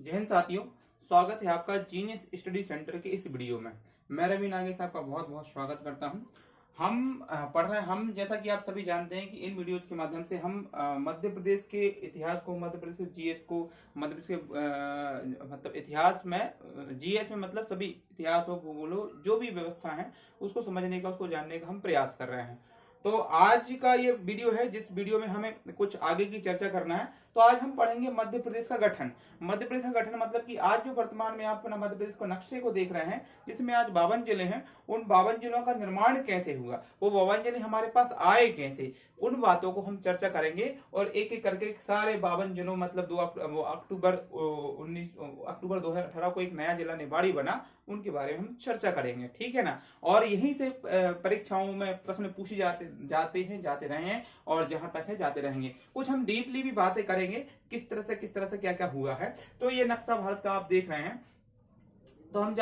जय हिंद साथियों, स्वागत है आपका जीनियस स्टडी सेंटर के इस वीडियो में। मैं रवि नागेश आपका बहुत बहुत स्वागत करता हूं। हम पढ़ रहे हैं, हम जैसा कि आप सभी जानते हैं कि इन वीडियोज के माध्यम से हम मध्य प्रदेश के इतिहास को, मध्य प्रदेश के जीएस को, मध्य प्रदेश के मतलब इतिहास में जीएस में मतलब सभी इतिहास हो, भूगोल हो, जो भी व्यवस्था है उसको समझने का, उसको जानने का हम प्रयास कर रहे हैं। तो आज का ये वीडियो है जिस वीडियो में हमें कुछ आगे की चर्चा करना है। तो आज हम पढ़ेंगे मध्य प्रदेश का गठन। मध्य प्रदेश का गठन मतलब कि आज जो वर्तमान में आप मध्य प्रदेश को नक्शे को देख रहे हैं, जिसमें आज 52 जिले हैं, उन 52 जिलों का निर्माण कैसे हुआ, वो 52 जिले हमारे पास आए कैसे, उन बातों को हम चर्चा करेंगे। और एक एक करके सारे 52 जिलों मतलब अक्टूबर 2018 को एक नया जिला निवाड़ी बना, उनके बारे में हम चर्चा करेंगे, ठीक है ना। और यहीं से परीक्षाओं में प्रश्न पूछे जाते रहे हैं और जहां तक है जाते रहेंगे। कुछ हम डीपली भी बातें करेंगे किस तरह से क्या क्या हुआ है। तो ये नक्शा भारत का आप देख रहे हैं। तो हम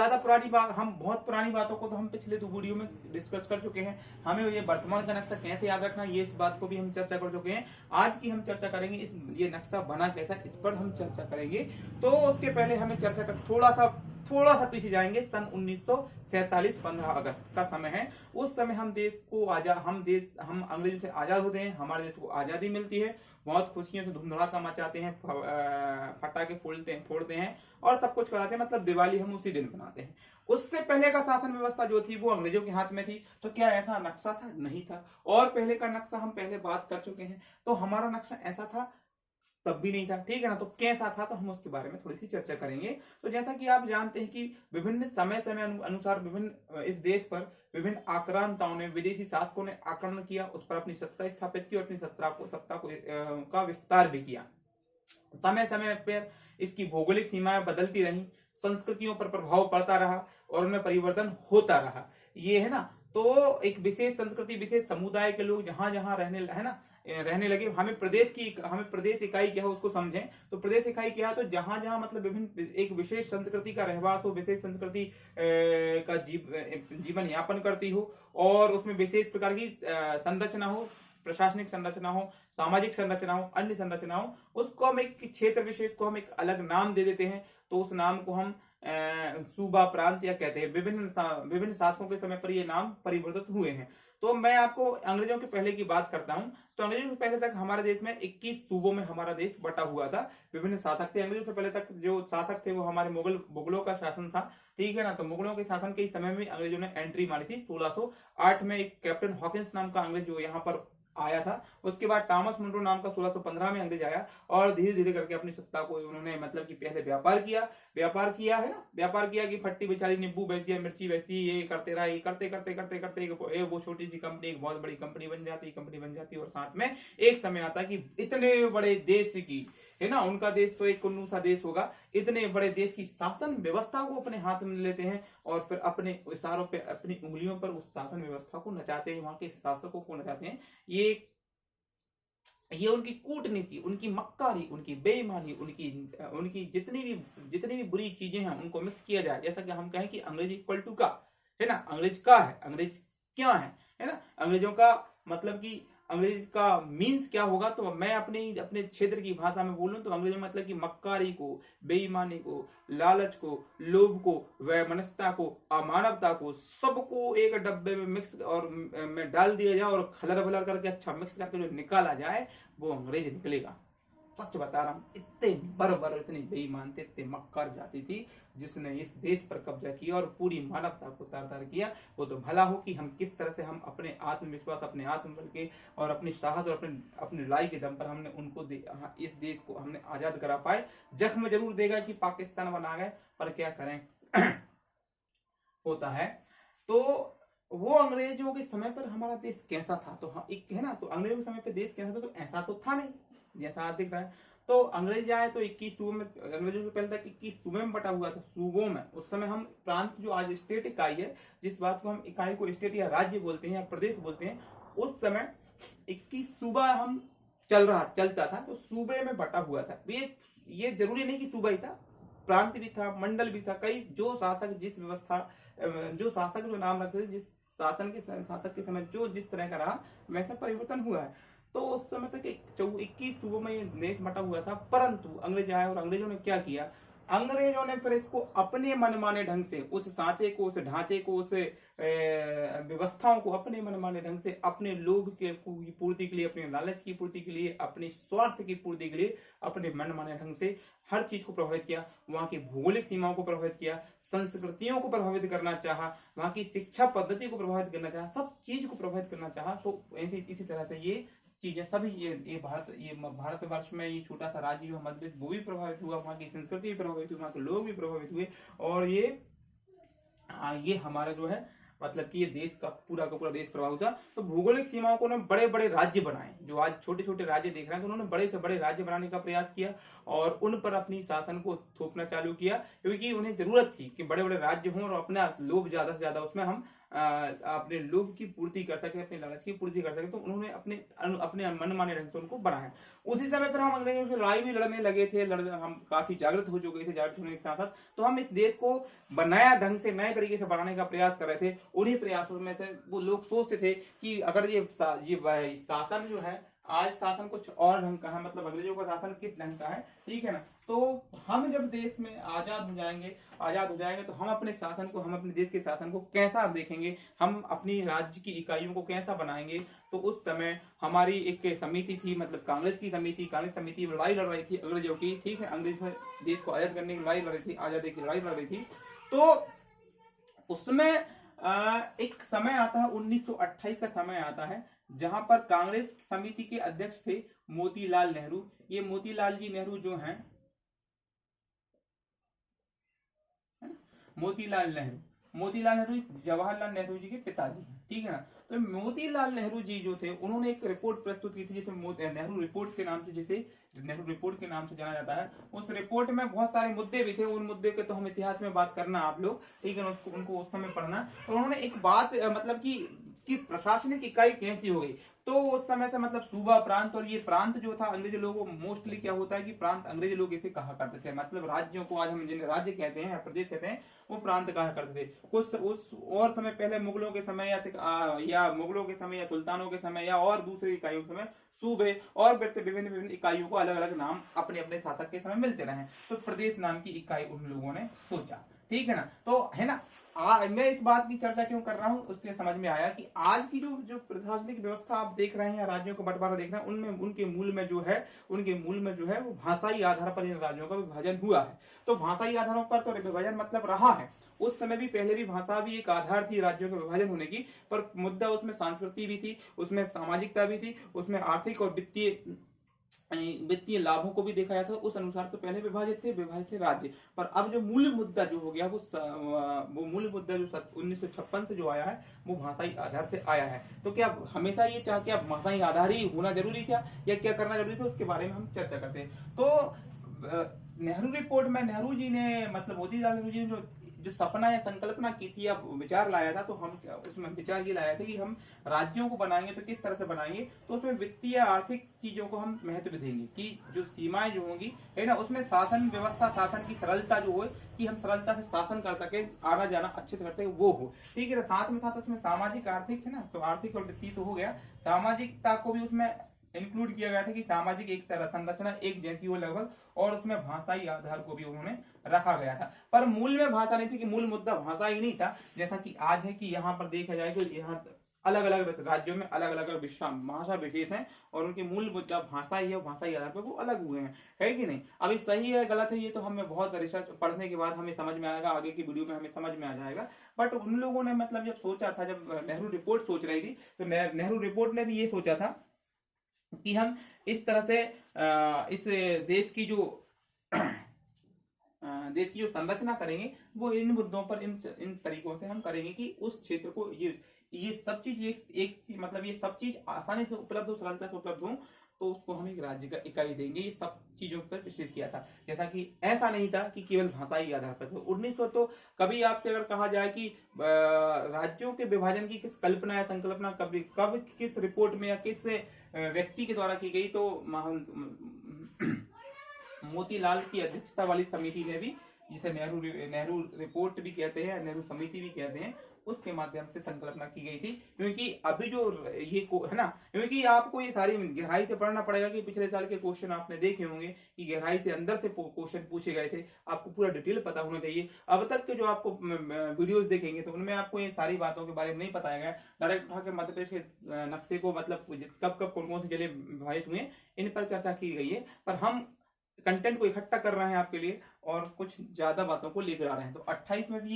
बहुत पुरानी बातों को तो हम पिछले 2 वीडियो में डिस्कस कर चुके हैं। हमें ये वर्तमान का नक्शा कैसे याद रखना, ये इस बात को भी हम चर्चा कर चुके हैं। आज की हम चर्चा करेंगे ये नक्शा बना कैसा, इस पर हम चर्चा करेंगे। तो उसके पहले हमें चर्चा कर थोड़ा सा पीछे जाएंगे। सन 1947 15 अगस्त का समय है। उस समय हम अंग्रेजों से आजाद होते हैं, हमारे देश को आजादी मिलती है। बहुत खुशियों से धूमधड़ाका मचाते हैं, पटाखे फोड़ते हैं और सब कुछ कराते हैं। मतलब दिवाली हम उसी दिन मनाते हैं। उससे पहले का शासन व्यवस्था जो थी वो अंग्रेजों के हाथ में थी। तो क्या ऐसा नक्शा था? नहीं था। और पहले का नक्शा हम पहले बात कर चुके हैं। तो हमारा नक्शा ऐसा था तब भी नहीं था, ठीक है ना। तो कैसा था, तो हम उसके बारे में थोड़ी सी चर्चा करेंगे। तो जैसा कि आप जानते हैं कि विभिन्न समय अनुसार विभिन्न इस देश पर विभिन्न आक्रांताओं ने, विदेशी शासकों ने आक्रमण किया, उस पर अपनी सत्ता स्थापित की और अपनी सत्ता को का विस्तार भी किया। समय समय पर इसकी भौगोलिक सीमाएं बदलती रही, संस्कृतियों पर प्रभाव पड़ता रहा और उनमें परिवर्तन होता रहा। ये है ना। तो एक विशेष संस्कृति, विशेष समुदाय के लोग जहां जहां रहने लगे। हमें प्रदेश इकाई क्या है उसको समझें। तो प्रदेश इकाई क्या है, तो जहां जहां मतलब विभिन्न एक विशेष संस्कृति का रहवास हो, विशेष संस्कृति का जीवन यापन करती हो और उसमें विशेष प्रकार की संरचना हो, प्रशासनिक संरचना हो, सामाजिक संरचना हो, अन्य संरचना हो, उसको हम एक क्षेत्र विशेष को हम एक अलग नाम दे देते हैं। तो उस नाम को हम सूबा, प्रांत या कहते हैं। विभिन्न शासकों के समय पर ये नाम परिवर्तित हुए हैं। तो मैं आपको अंग्रेजों के पहले की बात करता हूं। तो अंग्रेजों से पहले तक हमारे देश में 21 सूबों में हमारा देश बटा हुआ था। विभिन्न शासक थे। अंग्रेजों से पहले तक जो शासक थे वो हमारे मुगलों का शासन था, ठीक है ना। तो मुगलों के शासन के समय में अंग्रेजों ने एंट्री मारी थी 1608 में। एक कैप्टन हॉकिंस नाम का अंग्रेज जो यहाँ पर आया था। उसके बाद टॉमस मुनरो नाम का 1615 में अंग्रेज आया और धीरे धीरे करके अपनी सत्ता को उन्होंने मतलब कि पहले व्यापार किया है ना। व्यापार किया कि फट्टी बेचारी नींबू बेच दिया, मिर्ची बेच दी, ये करते रहा। ये करते वो छोटी सी कंपनी एक बहुत बड़ी कंपनी बन जाती और साथ में एक समय आता कि इतने बड़े देश की, है ना, उनका देश तो एक कुन्नू सा देश होगा, इतने बड़े देश की शासन व्यवस्था को अपने हाथ में लेते हैं और फिर अपने इशारों पे, अपनी उंगलियों पर उस शासन व्यवस्था को नचाते हैं, वहां के शासकों को नचाते हैं। ये उनकी कूटनीति, उनकी मक्कारी, उनकी बेईमानी, उनकी जितनी भी बुरी चीजें हैं उनको मिक्स किया जाए। जैसा कि हम कहें कि अंग्रेज इक्वल टू का, है ना, अंग्रेज का है, अंग्रेज क्या है ना। अंग्रेजों का मतलब कि अंग्रेज का मीन्स क्या होगा, तो मैं अपने क्षेत्र की भाषा में बोलूं तो अंग्रेज मतलब कि मक्कारी को, बेईमानी को, लालच को, लोभ को, वैमनस्यता को, अमानवता को, सबको एक डब्बे में मिक्स और में डाल दिया जाए और खलर बलर करके अच्छा मिक्स करके जो निकाला जाए वो अंग्रेज निकलेगा। सच बता रहा हूं, इतने बर्बर, इतनी बेईमान थे, इतने मक्कार जाति थी जिसने इस देश पर कब्जा किया और पूरी मानवता को तार-तार किया। वो तो भला हो कि हम किस तरह से हम अपने आत्मविश्वास, अपने आत्मबल के और अपनी साहस और अपनी लड़ाई के दम पर हमने उनको इस देश को हमने आजाद करा पाए। जख्म जरूर देगा कि पाकिस्तान बना गए, पर क्या करें होता है। तो वो अंग्रेजों के समय पर हमारा देश कैसा था, तो हाँ एक है ना। तो अंग्रेजों के समय पर देश कैसा था, तो ऐसा तो था नहीं जैसा आप दिख रहा है। तो अंग्रेज आए तो 21 सूबों में, अंग्रेजों से पहले तक 21 सूबे में बटा हुआ था, सूबों में। उस समय हम प्रांत, जो आज स्टेट इकाई है, जिस बात को हम इकाई को स्टेट या राज्य बोलते हैं या प्रदेश बोलते हैं, उस समय 21 सूबा हम चलता था। तो सूबे में बटा हुआ था। ये जरूरी नहीं कि सूबा ही था, प्रांत भी था, मंडल भी था। कई जो शासक जो नाम रखते थे, जिस शासक के समय जो जिस तरह का रहा, वैसा परिवर्तन हुआ है। तो उस समय तक 21 सूबों में ये देश बटा हुआ था। परंतु अंग्रेज आए और अंग्रेजों ने क्या किया, अंग्रेजों ने फिर इसको अपने मनमाने ढंग से, उस सांचे को, उस ढांचे को, उस व्यवस्थाओं को अपने मनमाने ढंग से अपने लोभ के की पूर्ति के लिए, अपने लालच की पूर्ति के लिए, अपने स्वार्थ की पूर्ति के लिए अपने मनमाने ढंग से हर चीज को प्रभावित किया। वहां की भौगोलिक सीमाओं को प्रभावित किया, संस्कृतियों को प्रभावित करना चाहा, वहां की शिक्षा पद्धति को प्रभावित करना चाहा, सब चीज को प्रभावित करना चाहा। तो ऐसे इसी तरह से ये चीजें सभी ये भारतवर्ष में ये छोटा सा राज्य जो मध्य प्रदेश वो भी प्रभावित हुआ, वहाँ की संस्कृति भी प्रभावित हुई, वहाँ के लोग भी प्रभावित हुए। और ये हमारा जो है मतलब कि ये देश का पूरा देश प्रभावित हुआ। तो भौगोलिक सीमाओं को उन्होंने बड़े बड़े राज्य बनाए, जो आज छोटे छोटे राज्य देख रहे हैं, तो उन्होंने बड़े से बड़े राज्य बनाने का प्रयास किया और उन पर अपनी शासन को थोपना चालू किया, क्योंकि उन्हें जरूरत थी कि बड़े बड़े राज्य हों और अपना लोभ ज्यादा से ज्यादा उसमें हम अपने लोभ की पूर्ति कर सके, अपने लालच की पूर्ति कर सके। तो उन्होंने अपने मनमाने ढंग से उनको बनाया। उसी समय पर हम अंग्रेजों से लड़ाई भी लड़ने लगे थे, हम काफी जागृत हो चुके थे। जागृत होने के साथ साथ तो हम इस देश को नया ढंग से, नए तरीके से बनाने का प्रयास कर रहे थे। उन्हीं प्रयासों में से वो लोग सोचते थे कि अगर ये शासन जो है, आज शासन कुछ और ढंग का है, मतलब अंग्रेजों का शासन किस ढंग का है, ठीक है ना। तो हम जब देश में आजाद हो जाएंगे तो हम अपने शासन को, हम अपने देश के शासन को कैसा देखेंगे, हम अपनी राज्य की इकाइयों को कैसा बनाएंगे। तो उस समय हमारी एक समिति थी, मतलब कांग्रेस समिति लड़ाई लड़ रही थी अंग्रेजों की, ठीक है, अंग्रेज देश को आजाद करने की लड़ाई लड़ रही थी, आजादी की लड़ाई लड़ रही थी। तो उसमें एक समय आता है, 1928 का समय आता है, जहां पर कांग्रेस समिति के अध्यक्ष थे मोतीलाल नेहरू। ये मोतीलाल जी नेहरू जो हैं, मोतीलाल नेहरू जवाहरलाल नेहरू जी के पिताजी हैं, ठीक है ना। तो मोतीलाल नेहरू जी जो थे, उन्होंने एक रिपोर्ट प्रस्तुत की थी, जिसे नेहरू रिपोर्ट के नाम से जाना जाता है। उस रिपोर्ट में बहुत सारे मुद्दे भी थे, उन मुद्दे के तो हम इतिहास में बात करना आप लोग, ठीक है, उनको उस समय पढ़ना। तो उन्होंने एक बात मतलब कि प्रशासनिक इकाई कैसी हो गई। तो उस समय से मतलब सूबा, प्रांत, और ये प्रांत जो था अंग्रेज लोगों को मोस्टली क्या होता है कि प्रांत अंग्रेज लोग इसे कहा करते थे, मतलब राज्यों को आज हम जिन्हें राज्य कहते हैं या प्रदेश कहते हैं, वो प्रांत कहा करते थे। कुछ उस और समय पहले मुगलों के समय या सुल्तानों के समय या और दूसरी इकाइयों के समय सूबे और विभिन्न इकाइयों को अलग अलग नाम अपने अपने शासक के समय मिलते रहे। तो प्रदेश नाम की इकाई उन लोगों ने सोचा, ठीक है ना। तो है ना, मैं इस बात की चर्चा क्यों कर रहा हूं, उससे समझ में आया कि आज की जो प्रशासनिक व्यवस्था आप देख रहे हैं, राज्यों का बंटवारा देख रहे हैं, उनमें उनके मूल में जो है वो भाषाई आधार पर इन राज्यों का विभाजन हुआ है। तो भाषाई आधारों पर तो विभाजन मतलब रहा है, उस समय भी, पहले भी भाषा भी एक आधार थी राज्यों के विभाजन होने की, पर मुद्दा उसमें संस्कृति भी थी, उसमें सामाजिकता भी थी, उसमें आर्थिक और वित्तीय लाभों को भी देखा जाता था। उस अनुसार तो पहले विभाजित थे राज्य। पर अब जो मूल मुद्दा जो हो गया, वो मूल मुद्दा जो 1956 से जो आया है, वो भाषाई आधार से आया है। तो क्या हमेशा ये चाह के अब भाषाई आधार ही होना जरूरी था या क्या करना जरूरी था, उसके बारे में हम चर्चा करते हैं। तो नेहरू रिपोर्ट में नेहरू जी ने, मतलब मोतीलाल नेहरू जी ने जो सपना या संकल्पना की थी या विचार लाया था, तो हम उसमें विचार ये लाया था कि हम राज्यों को बनाएंगे तो किस तरह से बनाएंगे। तो उसमें वित्तीय आर्थिक चीजों को हम महत्व देंगे कि जो सीमाएं जो होंगी, है ना, उसमें शासन व्यवस्था, शासन की सरलता जो हो, कि हम सरलता से शासन कर सके, आना जाना अच्छे से करते वो हो, ठीक है। साथ में साथ उसमें सामाजिक आर्थिक, है ना, तो आर्थिक और वित्तीय तो हो गया, सामाजिकता को भी उसमें इंक्लूड किया गया था कि सामाजिक एक तरह संरचना एक जैसी हो लगभग, और उसमें भाषाई आधार को भी उन्होंने रखा गया था। पर मूल में भाषा नहीं थी, कि मूल मुद्दा भाषा ही नहीं था, जैसा कि आज है कि यहाँ पर देखा जाए तो यहाँ अलग अलग राज्यों में अलग अलग भाषा विशेष हैं और उनकी मूल मुद्दा भाषा ही है, भाषाई आधार पर वो अलग हुए हैं, है कि नहीं। अभी सही है गलत है ये तो हमें बहुत रिसर्च पढ़ने के बाद हमें समझ में आएगा, आगे की वीडियो में हमें समझ में आ जाएगा। बट उन लोगों ने मतलब जब सोचा था, जब नेहरू रिपोर्ट सोच रही थी, तो नेहरू रिपोर्ट ने भी ये सोचा था कि हम इस तरह से इस देश की जो संरचना करेंगे, वो इन मुद्दों पर, इन तरीकों से हम करेंगे कि उस क्षेत्र को ये सब चीज एक मतलब ये सब चीज आसानी से उपलब्ध हो, सरलता से उपलब्ध हो, तो उसको हम एक राज्य का इकाई देंगे। ये सब चीजों पर विशेष किया था, जैसा कि ऐसा नहीं था कि केवल भाषाई आधार पर। 1900 तो कभी आपसे अगर कहा जाए कि राज्यों के विभाजन की किस कल्पना या संकल्पना कब किस रिपोर्ट में या किस व्यक्ति के द्वारा की गई, तो मोतीलाल की अध्यक्षता वाली समिति ने भी, जिसे नेहरू रिपोर्ट भी कहते हैं, नेहरू समिति भी कहते हैं, उसके माध्यम से संकल्पना की गई थी। क्योंकि अभी जो ये है ना, क्योंकि आपको ये सारी गहराई से पढ़ना पड़ेगा कि पिछले साल के क्वेश्चन आपने देखे होंगे कि गहराई से अंदर से क्वेश्चन पूछे गए थे, आपको पूरा डिटेल पता होना चाहिए। अब तक के जो आपको वीडियोस देखेंगे तो उनमें आपको ये सारी बातों के बारे में नहीं बताया गया। डायरेक्ट उठा के मध्य प्रदेश के नक्शे को, मतलब कब कब कौन कौन से जिले विभाजित हुए इन पर चर्चा की गई है, पर हम कंटेंट को इकट्ठा कर रहे हैं आपके लिए और कुछ ज्यादा बातों को लेकर आ रहे हैं। तो 28 में भी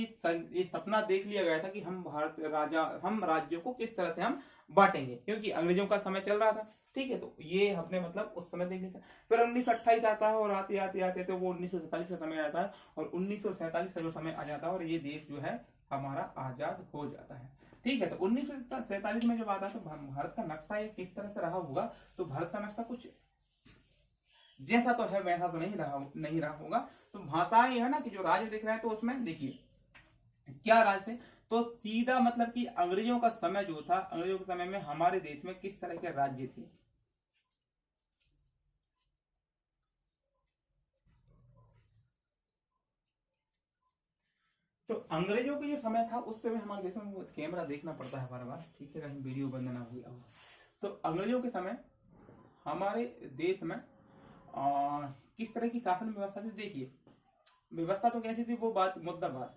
ये सपना देख लिया गया था कि हम राज्यों को किस तरह से हम बांटेंगे, क्योंकि अंग्रेजों का समय चल रहा था। ठीक है, तो ये हमने मतलब उस समय देख लिया था। फिर 1928 आता है और आते आते आते तो वो 1947 का समय आता है और 1947 का जो समय आ जाता है और ये देश जो है हमारा आजाद हो जाता है। ठीक है, तो 1947 में जब आता है तो भारत का नक्शा ये किस तरह से रहा होगा, तो भारत का नक्शा कुछ जैसा तो है वैसा तो नहीं रहा होगा। तो भाषाएं है ना कि जो राज्य दिख रहा है, तो उसमें देखिए क्या राज्य थे, तो सीधा मतलब कि अंग्रेजों का समय जो था, अंग्रेजों के समय में हमारे देश में किस तरह के राज्य थे। तो अंग्रेजों के जो समय था उस समय हमारे देश में, वो कैमरा देखना पड़ता है बार बार, ठीक है, कहीं वीडियो बंद ना हो गया हो। तो अंग्रेजों के समय हमारे देश में किस तरह की शासन व्यवस्था थी। देखिए व्यवस्था तो कैसी थी, वो मुद्दा बात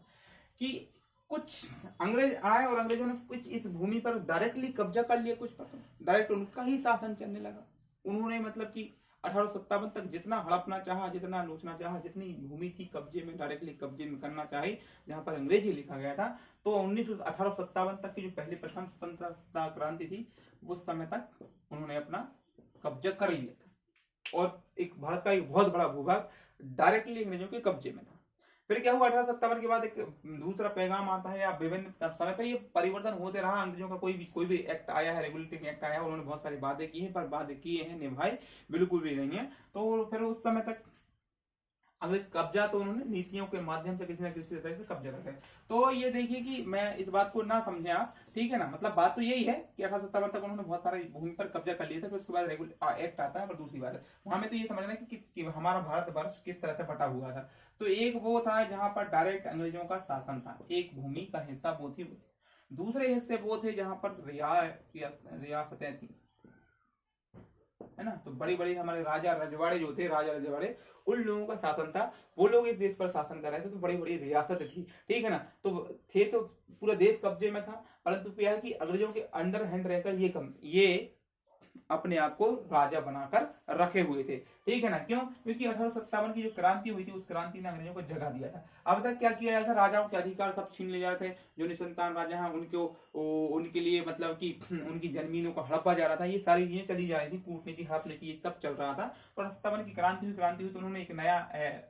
कि कुछ अंग्रेज आए और अंग्रेजों ने कुछ इस भूमि पर डायरेक्टली कब्जा कर लिया, कुछ पर डायरेक्ट उनका ही शासन चलने लगा। उन्होंने मतलब कि 1857 तक जितना हड़पना चाहा, जितना नोचना चाहा, जितनी भूमि थी कब्जे में, डायरेक्टली कब्जे में करना चाहे, जहां पर अंग्रेजी लिखा गया था। तो 1857 तक की जो पहली प्रथम स्वतंत्रता क्रांति थी, उस समय तक उन्होंने अपना कब्जा कर लिया था और एक भारत का एक बहुत बड़ा भूभाग डायरेक्टली अंग्रेजों के कब्जे में था। फिर क्या हुआ, 1857 के बाद एक दूसरा पैगाम आता है, या विभिन्न समय पे ये परिवर्तन होते रहा। अंग्रेजों का कोई भी एक्ट आया है, रेगुलेटिंग एक्ट आया है, उन्होंने बहुत सारी बातें की है, पर बातें किए हैं निभाई बिल्कुल भी नहीं है। तो फिर उस समय तक अंग्रेज कब्जा तो उन्होंने नीतियों के माध्यम से किसी न किसी तरह से कब्जा करते हैं। तो ये देखिए कि मैं इस बात को ना समझे आप, ठीक है ना, मतलब बात तो यही है कि 1857 तक उन्होंने बहुत सारी भूमि पर कब्जा कर लिया था। फिर उसके बाद एक्ट आता है। पर दूसरी बात है वहां में तो ये समझना है कि हमारा भारतवर्ष किस तरह से बटा हुआ था। तो एक वो था जहां पर डायरेक्ट अंग्रेजों का शासन था, एक भूमि का हिस्सा वो थी। दूसरे हिस्से वो थे जहां पर रियासतें थी, है ना। तो बड़ी बड़ी हमारे राजा रजवाड़े जो थे, राजा रजवाड़े, उन लोगों का शासन था। वो लोग इस देश पर शासन कर रहे थे। तो बड़ी बड़ी रियासत थी, ठीक है ना। तो थे तो पूरा देश कब्जे में था, परंतु क्या है कि अंग्रेजों के अंडर हैंड रहकर ये अपने आप को राजा बनाकर रखे हुए थे, ठीक है ना। क्यों? क्योंकि 1857 की जो क्रांति हुई थी, उस क्रांति ने अंग्रेजों को जगा दिया था। अब तक क्या किया जाता, राजाओं के अधिकार सब छीन ले जा रहे थे। जो निसंतान राजा हैं उनके लिए मतलब कि उनकी जमीनों को हड़पा जा रहा था। ये सारी चीजें चली जा रही थी, कूटनीति हड़पनीति ये सब चल रहा था। तो 1857 की क्रांति हुई तो उन्होंने एक नया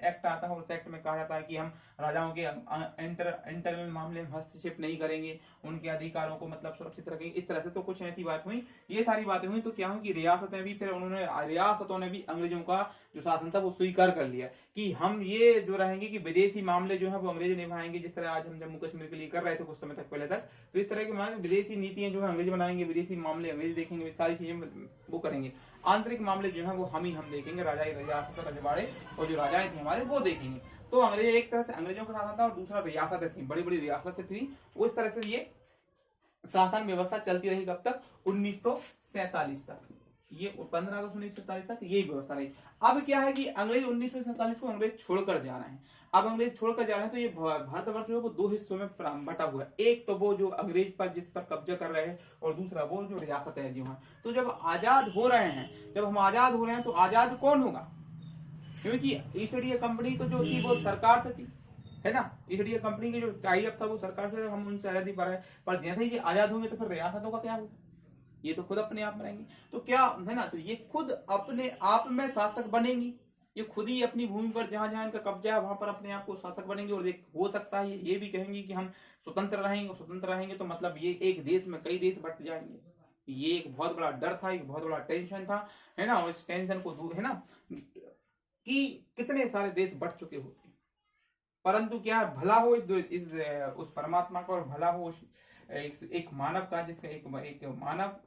एक्ट आता है। उस एक्ट में कहा जाता है कि हम राजाओं के इंटरनल मामले में हस्तक्षेप नहीं करेंगे, उनके अधिकारों को मतलब सुरक्षित रखेंगे, इस तरह से। तो कुछ ऐसी बात हुई, ये सारी बातें हुई। तो क्या हुई कि रियासतों ने भी अंग्रेजों का जो शासन था वो स्वीकार कर लिया कि हम ये जो रहेंगे कि विदेशी मामले जो है वो अंग्रेज निभाएंगे, जिस तरह आज हम जम्मू कश्मीर के लिए कर रहे थे कुछ समय तक पहले तक। तो इस तरह की मान विदेशी नीतियां जो है अंग्रेज बनाएंगे, विदेशी मामले अंग्रेज देखेंगे, सारी चीजें वो करेंगे। आंतरिक मामले जो है वो हम देखेंगे, रियासत रजवाड़े और जो राजाएं थे हमारे वो देखेंगे। तो अंग्रेज एक तरह से अंग्रेजों का शासन था और दूसरा रियासतें थी, बड़ी बड़ी रियासतें थी। उस तरह से ये शासन व्यवस्था चलती रही कब तक, 1947 तक। ये 15 अगस्त 1947 तक यही व्यवस्था रही। अब क्या है कि अंग्रेज 1947 को अंग्रेज छोड़कर जा रहे हैं। अब अंग्रेज छोड़कर जा रहे हैं तो ये भारतवर्ष जो है वो दो हिस्सों में बटा हुआ है। एक तो वो जो अंग्रेज पर जिस पर कब्जा कर रहे हैं, और दूसरा वो जो रियासत है जो है। तो जब आजाद हो रहे हैं, जब हम आजाद हो रहे हैं, तो आजाद कौन होगा? क्योंकि ईस्ट इंडिया कंपनी तो जो थी वो सरकार से थी, है ना। ईस्ट इंडिया कंपनी के जो टाई अप था वो सरकार से, हम उनसे आजादी पा रहे हैं। पर जैसे ही आजाद होंगे तो फिर रियासतों का क्या होगा? ये तो खुद अपने आप में रहेंगी। तो क्या है ना, तो ये खुद अपने आप में शासक बनेंगी। ये खुद ही अपनी भूमि पर जहां जहां इनका कब्जा है वहां पर अपने आप को शासक बनेंगे। और एक हो सकता है ये भी कहेंगे कि हम स्वतंत्र रहेंगे, और स्वतंत्र रहेंगे तो मतलब ये एक देश में कई देश बट जाएंगे। ये एक बहुत बड़ा डर था, एक बहुत बड़ा टेंशन था, है ना। और इस टेंशन को दूर, है ना, कि कितने सारे देश बट चुके होते हैं, परंतु क्या भला हो उस परमात्मा का, और भला हो एक मानव का, जिसका एक मानव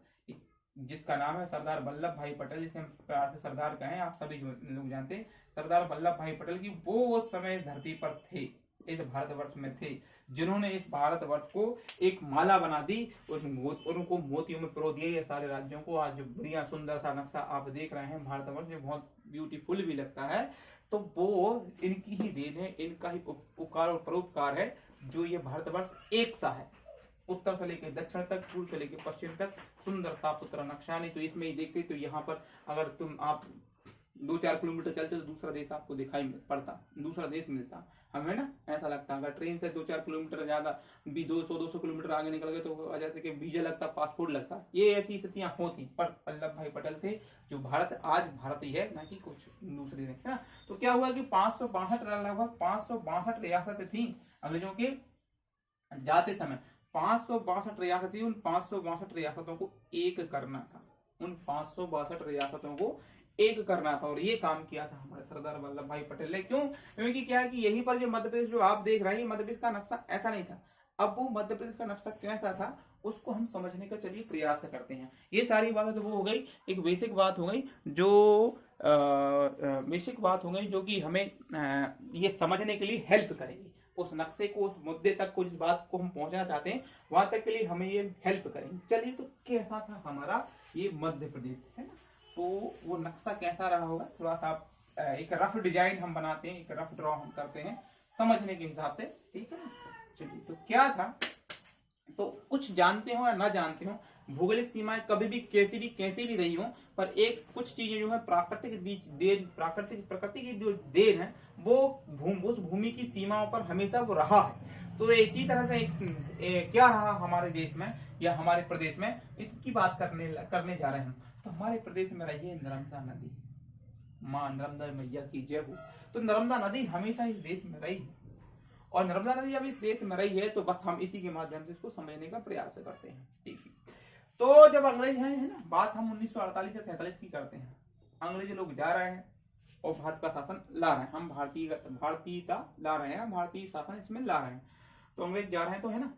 जिसका नाम है सरदार वल्लभ भाई पटेल, जिसे हम प्यार से सरदार कहें, आप सभी लोग जानते हैं सरदार वल्लभ भाई पटेल की। वो उस समय धरती पर थे, इस भारतवर्ष में थे, जिन्होंने इस भारतवर्ष को एक माला बना दी, उनको मोतियों में पिरो दिया। ये सारे राज्यों को आज जो बढ़िया सुंदर सा नक्शा आप देख रहे हैं भारतवर्ष, जो बहुत ब्यूटीफुल भी लगता है, तो वो इनकी ही देन है, इनका ही उपकार और परोपकार है जो ये भारतवर्ष एक सा है, उत्तर से लेकर दक्षिण तक, पूर्व से लेकर पश्चिम तक, सुंदर साफ सुथरा नक्शा। नहीं तो इसमें ही देखते तो यहाँ पर अगर आप 2-4 किलोमीटर चलते तो दूसरा देश आपको दिखाई पड़ता, दूसरा देश मिलता हमें ना, ऐसा लगता। अगर ट्रेन से 2-4 किलोमीटर ज्यादा भी 200 किलोमीटर आगे निकल गए तो जैसे कि वीजा लगता, पासपोर्ट लगता, ये ऐसी स्थितियां होती। पर वल्लभ भाई पटेल थे जो भारत आज भारत ही है, ना कि कुछ दूसरी है ना। तो क्या हुआ कि 562 लगभग 562 रियासतें थी अंग्रेजों के जाते समय, 562 रियासत थी। उन 562 रियासतों को एक करना था, उन 562 रियासतों को एक करना था, और ये काम किया था हमारे सरदार वल्लभ भाई पटेल ने। क्यों? क्योंकि क्या है कि यहीं पर जो मध्य प्रदेश जो आप देख रहे हैं, मध्य प्रदेश का नक्शा ऐसा नहीं था। अब वो मध्य प्रदेश का नक्शा कैसा था उसको हम समझने का चलिए प्रयास करते हैं। ये सारी बातें तो वो हो गई, एक बेसिक बात हो गई, जो बेसिक बात हो गई जो कि हमें ये समझने के लिए हेल्प करेगी, उस नक्शे को, उस मुद्दे तक को, जिस बात को हम पहुंचना चाहते हैं वहां तक के लिए हमें ये हेल्प करेंगे। चलिए, तो कैसा था हमारा ये मध्य प्रदेश, है ना। तो वो नक्शा कैसा रहा होगा, थोड़ा सा एक रफ डिजाइन हम बनाते हैं, एक रफ ड्रॉ हम करते हैं समझने के हिसाब से, ठीक है ना। चलिए, तो क्या था, तो कुछ जानते हो या ना जानते हो, भौगोलिक सीमाएं कभी भी कैसी भी रही हो, पर एक कुछ चीजें जो है प्रकृति की जो देन है वो उस भूमि की सीमाओं पर हमेशा वो रहा है। तो इसी तरह से क्या रहा हमारे देश में या हमारे प्रदेश में, इसकी बात करने जा रहे हैं हम। तो हमारे प्रदेश में रही है नर्मदा नदी, माँ नर्मदा मैया की जय हो। तो नर्मदा नदी हमेशा इस देश में रही है, और नर्मदा नदी जब इस देश में रही है तो बस हम इसी के माध्यम से इसको समझने का प्रयास करते हैं, ठीक है। तो जब अंग्रेज है ना, बात हम 1948 या 47 की करते हैं, अंग्रेज लोग जा रहे हैं और भारत का शासन ला रहे हैं, हम भारतीयता ला रहे हैं, भारतीय शासन इसमें ला रहे हैं। तो अंग्रेज जा रहे हैं तो है ना,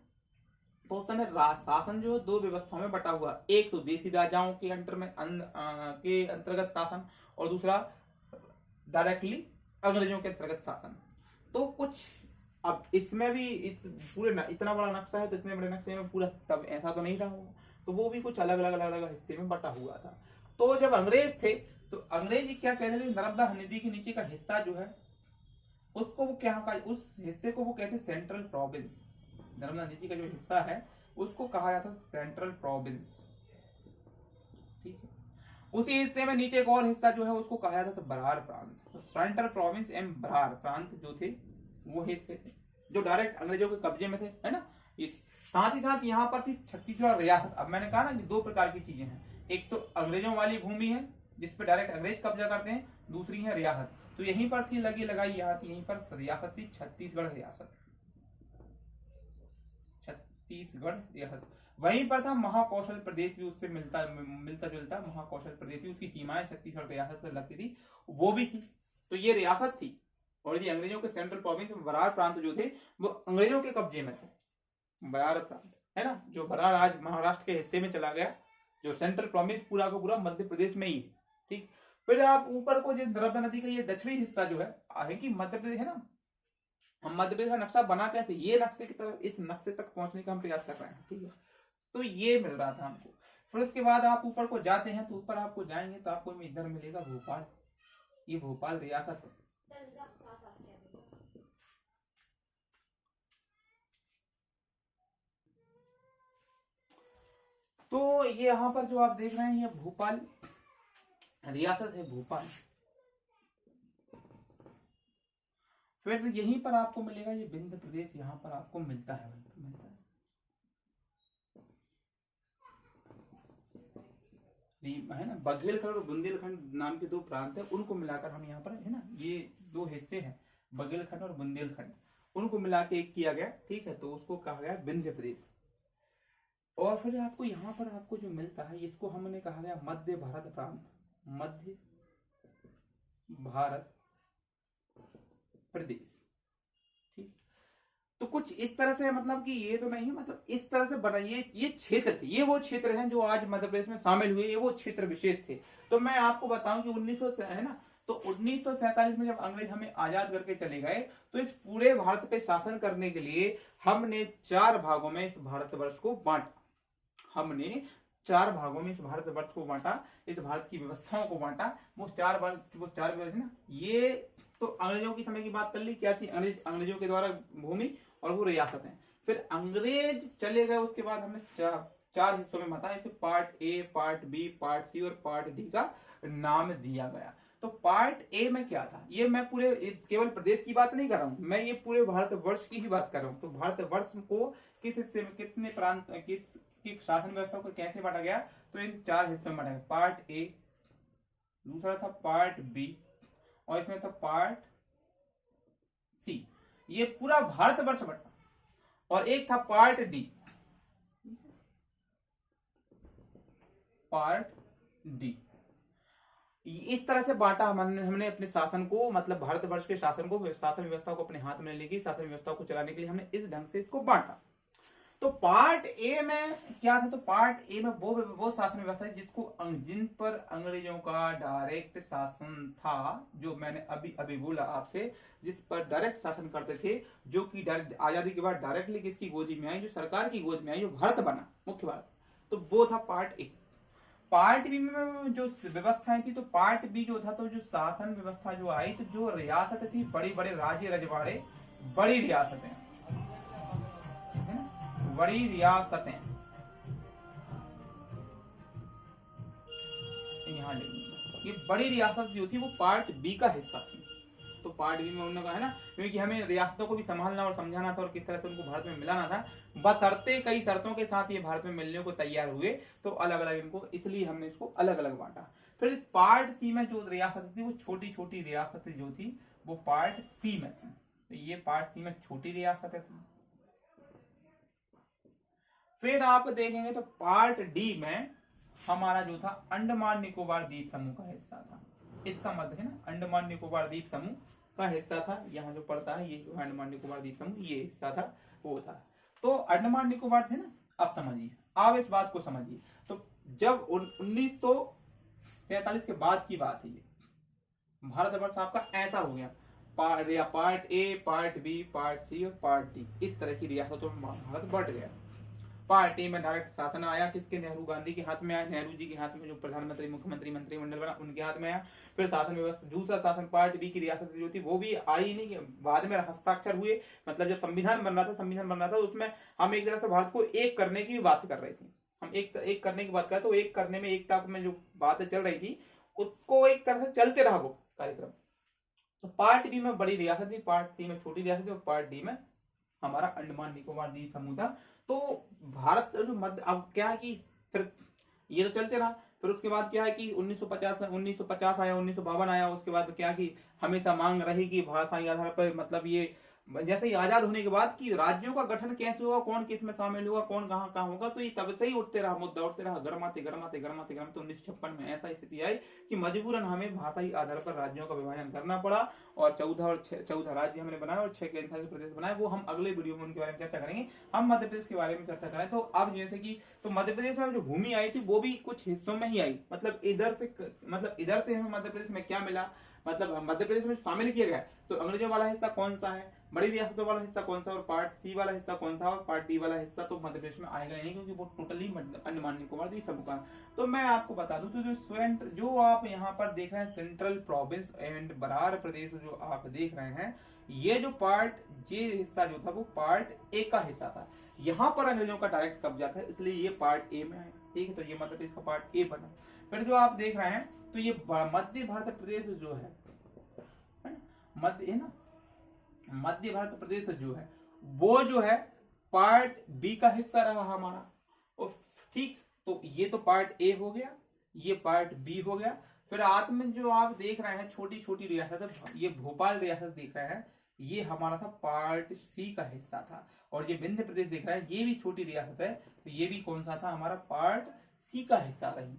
तो उस समय शासन जो है 2 व्यवस्थाओं में बटा हुआ, एक तो देसी राजाओं के के अंतर्गत शासन, और दूसरा डायरेक्टली अंग्रेजों के अंतर्गत शासन। तो कुछ अब इसमें भी इस पूरे इतना बड़ा नक्शा है, तो इतने बड़े नक्शे में पूरा तब ऐसा तो नहीं रहा होगा, तो वो भी कुछ अलग अलग हिस्से में बटा हुआ था। तो जब अंग्रेज थे तो अंग्रेज क्या कहते थे, नर्मदा नदी के नीचे का हिस्सा जो है उसको वो क्या, उस हिस्से को वो कहते सेंट्रल प्रोविंस। नर्मदा नदी का जो हिस्सा है उसको कहा जाता है सेंट्रल प्रोविंस, ठीक है। उसी हिस्से में नीचे एक और हिस्सा जो है उसको कहा जाता था बरार प्रांत। तो सेंट्रल प्रोविंस एंड बरार प्रांत जो थे वो हिस्से थे जो डायरेक्ट अंग्रेजों के कब्जे में थे, है ना। ये साथ ही साथ यहाँ पर थी छत्तीसगढ़ रियासत। अब मैंने कहा ना कि 2 प्रकार की चीजें हैं, एक तो अंग्रेजों वाली भूमि है जिसपे डायरेक्ट अंग्रेज कब्जा करते हैं, दूसरी है रियासत। तो यहीं पर थी लगी लगाई, यहाँ थी, यहीं पर रियासत थी छत्तीसगढ़ रियासत, छत्तीसगढ़ रियासत। वहीं पर था महाकौशल प्रदेश भी, उससे मिलता जुलता महाकौशल प्रदेश भी, उसकी सीमाएं छत्तीसगढ़ रियासत से लगती थी, वो भी थी। तो ये रियासत थी, और ये अंग्रेजों के सेंट्रल प्रोविंस में बरार प्रांत जो थे वो अंग्रेजों के कब्जे में थे, बरार प्रांत, है ना, जो बरार आज महाराष्ट्र के हिस्से में चला गया, जो सेंट्रल प्रोविंस पूरा का पूरा मध्य प्रदेश में ही, ठीक। फिर आप ऊपर को जो नर्मदा नदी का ये दक्षिणी हिस्सा जो है कि मध्य प्रदेश, है ना, हम मध्य प्रदेश का नक्शा बना कैसे, ये नक्शे की तरफ, इस नक्शे तक पहुंचने का हम प्रयास कर रहे हैं, ठीक है। तो ये मिल रहा था हमको। फिर उसके बाद आप ऊपर को जाते हैं, तो ऊपर आपको जाएंगे तो आपको इधर मिलेगा भोपाल, ये भोपाल रियासत है। तो ये यहाँ पर जो आप देख रहे हैं ये भोपाल रियासत है, भोपाल। फिर यहीं पर आपको मिलेगा ये विंध्य प्रदेश, यहाँ पर आपको मिलता है, है ना। बघेलखंड और बुंदेलखंड नाम के 2 प्रांत है, उनको मिलाकर हम यहाँ पर, है ना, ये 2 हिस्से हैं, बघेलखंड और बुंदेलखंड, उनको मिला के एक किया गया, ठीक है। तो उसको कहा गया विंध्य प्रदेश। और फिर आपको यहाँ पर आपको जो मिलता है इसको हमने कहा गया मध्य भारत प्रांत, मध्य भारत प्रदेश, ठीक। तो कुछ इस तरह से, मतलब कि ये तो नहीं है, मतलब इस तरह से बना, ये क्षेत्र थे, ये वो क्षेत्र हैं जो आज मध्य प्रदेश में शामिल हुए, ये वो क्षेत्र विशेष थे। तो मैं आपको बताऊं कि 1900 है ना तो 1947 में जब अंग्रेज हमें आजाद करके चले गए तो इस पूरे भारत पे शासन करने के लिए हमने 4 भागों में इस भारतवर्ष को बांटा। हमने 4 भागों में इस भारतवर्ष को बांटा, इस भारत की व्यवस्थाओं को बांटा। वो 4 व्यवस्था ना, ये तो अंग्रेजों की समय की बात कर ली, क्या थी, अंग्रेजों के द्वारा भूमि और वो रियासतें। फिर अंग्रेज चले गए, उसके बाद हमने 4 हिस्सों में बांटा। इसे part A, part B, part C और पार्ट डी का नाम दिया गया। तो पार्ट ए में क्या था, ये मैं पूरे केवल प्रदेश की बात नहीं कर रहा हूं, मैं ये पूरे भारतवर्ष की ही बात कर रहा हूं। तो भारतवर्ष को किस हिस्से में, कितने प्रांत, किस शासन व्यवस्था को कैसे बांटा गया, तो इन 4 हिस्सों में बांटा गया। पार्ट ए, दूसरा था पार्ट बी, और इसमें था पार्ट सी। ये पूरा भारतवर्ष बटा। और एक था पार्ट डी, पार्ट डी। इस तरह से बांटा हमने अपने शासन को, मतलब भारतवर्ष के शासन को, शासन व्यवस्था को अपने हाथ में लेके शासन व्यवस्था को चलाने के लिए हमने इस ढंग से इसको बांटा। तो पार्ट ए में क्या था, तो पार्ट ए में वो शासन व्यवस्था जिसको जिन पर अंग्रेजों का डायरेक्ट शासन था, जो मैंने अभी अभी बोला आपसे, जिस पर डायरेक्ट शासन करते थे, जो कि आजादी के बाद डायरेक्टली किसकी गोदी में आई, जो सरकार की गोद में आई, जो भारत बना, मुख्य बात। तो वो था पार्ट ए। पार्ट बी में जो व्यवस्थाएं थी, तो पार्ट बी जो था, तो जो शासन व्यवस्था जो आई, तो जो रियासत थी, बड़े बड़े राज्य रजवाड़े, बड़ी रियासतें, बड़ी रियासतें, यहां लिखिए, ये बड़ी रियासत जो थी वो पार्ट बी का हिस्सा थी। तो पार्ट बी में उन्होंने कहा है ना, क्योंकि हमें रियासतों को भी संभालना और समझाना था और किस तरह से उनको भारत में मिलाना था, बशर्ते कई शर्तों के साथ ये भारत में मिलने को तैयार हुए, तो अलग अलग इनको, इसलिए हमने इसको अलग अलग बांटा। फिर पार्ट सी में जो रियासत थी, वो छोटी छोटी रियासतें जो थी, वो पार्ट सी में थी। तो ये पार्ट सी में छोटी रियासतें थी। फिर आप देखेंगे तो पार्ट डी में हमारा जो था अंडमान निकोबार द्वीप समूह का हिस्सा था। इसका मतलब है ना, अंडमान निकोबार द्वीप समूह का हिस्सा था। यहाँ जो पड़ता है, ये जो अंडमान निकोबार द्वीप समूह, ये हिस्सा था, वो था। तो अंडमान निकोबार थे ना, अब समझिए, आप इस बात को समझिए। तो जब 1947 के बाद की बात है, ये भारतवर्ष आपका ऐसा हो गया, part A, part B, part C और पार्ट डी, इस तरह की रियासतों में भारत बढ़ गया। पार्ट ए में डायरेक्ट शासन आया, किसके, नेहरू गांधी के हाथ में आया, नेहरू जी के हाथ में, जो प्रधानमंत्री, मुख्यमंत्री, मंत्रिमंडल बना, उनके हाथ में आया। फिर शासन व्यवस्था, दूसरा शासन पार्ट बी की रियासत जो थी, वो भी आई नहीं, बाद में हस्ताक्षर हुए। मतलब जब संविधान बन रहा था, उसमें हम एक तरह से भारत को एक करने की बात कर रहे थे। हम एक करने की बात कर रहे, तो एक करने में, एकता में जो बातें चल रही थी, उसको एक तरह से चलते रहा वो कार्यक्रम। तो पार्ट बी में बड़ी रियासत थी, पार्ट सी में छोटी रियासत थी, और पार्ट डी में हमारा अंडमान निकोबार द्वीप समूह था। तो भारत जो मध्य, अब क्या है कि फिर ये तो चलते रहा। फिर उसके बाद क्या है कि 1950 आया, 1952 आया। उसके बाद क्या कि हमेशा मांग रही कि भाषाई आधार पर, मतलब ये जैसे ही आजाद होने के बाद कि राज्यों का गठन कैसे होगा, कौन किस में शामिल होगा, कौन कहाँ कहाँ होगा, तो ये तब से ही उठते रहा, मुद्दा उठते रहा, गरमाते। तो 1956 में ऐसा स्थिति आई कि मजबूरन हमें भाषाई आधार पर राज्यों का विभाजन करना पड़ा, और 14 राज्य हमने बनाए और 6 केंद्रशासित प्रदेश बनाए। वो हम अगले वीडियो में उनके बारे में चर्चा करेंगे। हम मध्य प्रदेश के बारे में चर्चा करें तो अब जैसे कि, तो मध्य प्रदेश में जो भूमि आई थी, वो भी कुछ हिस्सों में ही आई। मतलब इधर से हमें मध्य प्रदेश में क्या मिला, मतलब मध्य प्रदेश में शामिल किया गया। तो अंग्रेजों वाला हिस्सा कौन सा है, बड़ी रियासतों वाला हिस्सा कौन सा, और पार्ट सी वाला हिस्सा कौन सा, और पार्ट डी वाला हिस्सा तो मध्य प्रदेश में आएगा ही नहीं, क्योंकि वो टोटली अंडमान निकोबार द्वीप समूह का। तो मैं आपको बता दूं, तो जो आप यहाँ पर देख रहे हैं, सेंट्रल प्रोविंस एंड बरार प्रदेश जो आप देख रहे हैं, ये जो पार्ट जे हिस्सा जो था, वो पार्ट ए का हिस्सा था। यहाँ पर अंग्रेजों का डायरेक्ट कब्जा था, इसलिए ये पार्ट ए में है। ठीक है, तो ये मध्य प्रदेश का पार्ट ए बना। फिर जो आप देख रहे हैं, तो ये मध्य भारत प्रदेश जो है मध्य भारत प्रदेश जो है, वो जो है पार्ट बी का हिस्सा रहा हमारा। ठीक, तो ये तो पार्ट ए हो गया, ये पार्ट बी हो गया। फिर आत्म में जो आप देख रहे हैं छोटी छोटी रियासत, ये भोपाल रियासत देख रहे हैं, ये हमारा था पार्ट सी का हिस्सा था। और ये विंध्य प्रदेश देख रहे हैं, ये भी छोटी रियासत है, तो ये भी कौन सा था, हमारा पार्ट सी का हिस्सा रही।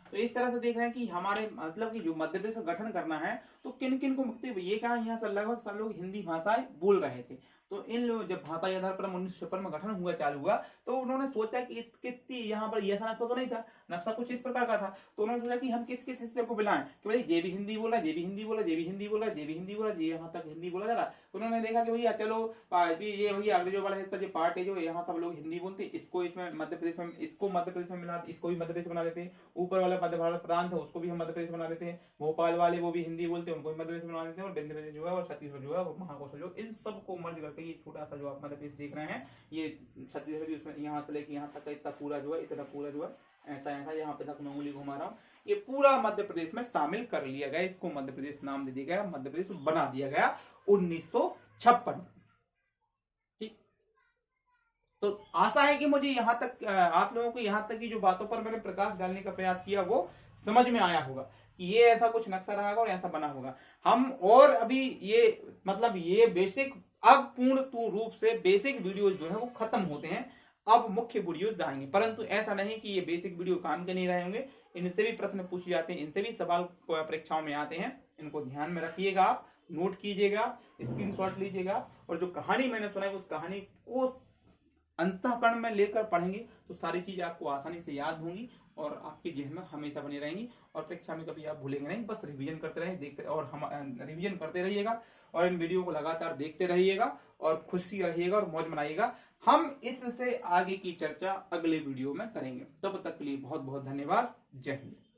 तो इस तरह से देख रहे हैं कि हमारे, मतलब कि जो मध्य प्रदेश का गठन करना है, तो किन किन को मुक्ति, ये कहा यहाँ से लगभग सब लोग हिंदी भाषाएं बोल रहे थे। तो इन लोग जब भाषाई आधार पर 1956 में गठन हुआ चालू हुआ, तो उन्होंने सोचा कि किस यहाँ पर ये नक्शा तो नहीं था, नक्शा कुछ इस प्रकार का था। तो उन्होंने सोचा कि हम किस किस हिस्से को बुलाएं, कि भाई ये भी हिंदी बोला, ये भी हिंदी बोला, ये भी हिंदी बोला, ये भी हिंदी बोला, ये यहाँ तक हिंदी बोला जा रहा। तो उन्होंने देखा कि भैया चलो ये भैया अंग्रेजों वाला हिस्सा जो पार्ट है, जो यहाँ सब लोग हिंदी बोलते, इसको इसमें मध्य प्रदेश में, इसको मध्य प्रदेश में मिला, इसको भी मध्य प्रदेश बना देते हैं। ऊपर वाला मध्य भारत प्रांत है, उसको भी हम मध्य प्रदेश बना देते हैं। भोपाल वाले वो भी हिंदी बोलते हैं, उनको भी मध्य प्रदेश बना देते हैं। और विंध्य प्रदेश जो है, और छत्तीसगढ़ जो है, वो महाकौशल जो, इन सबको मर्ज करके ये छोटा सा जो आप मध्य प्रदेश देख रहे हैं, ये छत्तीसगढ़ भी उसमें यहाँ से लेके यहाँ तक का इतना पूरा जो है, इतना पूरा जो है ऐसा ऐसा यहाँ पे तक मैं उंगली घुमा रहा हूँ, ये पूरा मध्य प्रदेश में शामिल कर लिया गया। इसको मध्य प्रदेश नाम दे दिया गया, मध्य प्रदेश बना दिया गया 1956। ठीक, तो आशा है कि मुझे यहाँ तक आप लोगों को यहाँ तक की जो बातों पर मैंने प्रकाश डालने का प्रयास किया वो समझ में आया होगा कि ये ऐसा कुछ नक्शा रहा होगा और ऐसा बना होगा। हम और अभी ये मतलब ये बेसिक, अब पूर्ण रूप से बेसिक वीडियोज जो है वो खत्म होते हैं, अब मुख्य वीडियोज आएंगे। परंतु ऐसा नहीं कि ये बेसिक वीडियो काम के नहीं रहे होंगे, इनसे भी प्रश्न पूछे जाते हैं, इनसे भी सवाल परीक्षाओं में आते हैं। इनको ध्यान में रखिएगा, आप नोट कीजिएगा, स्क्रीनशॉट लीजिएगा, और जो कहानी मैंने सुनाई उस कहानी को अंतःकरण में लेकर पढ़ेंगे तो सारी चीज आपको आसानी से याद होंगी और आपके जेहन में हमेशा बनी रहेंगी, और परीक्षा में कभी आप भूलेंगे नहीं। बस रिवीजन करते रहें, देखते, और हम रिवीजन करते रहिएगा, और इन वीडियो को लगातार देखते रहिएगा, और खुशी रहिएगा और मौज मनाइएगा। हम इससे आगे की चर्चा अगले वीडियो में करेंगे। तब तक के लिए बहुत बहुत धन्यवाद। जय हिंद।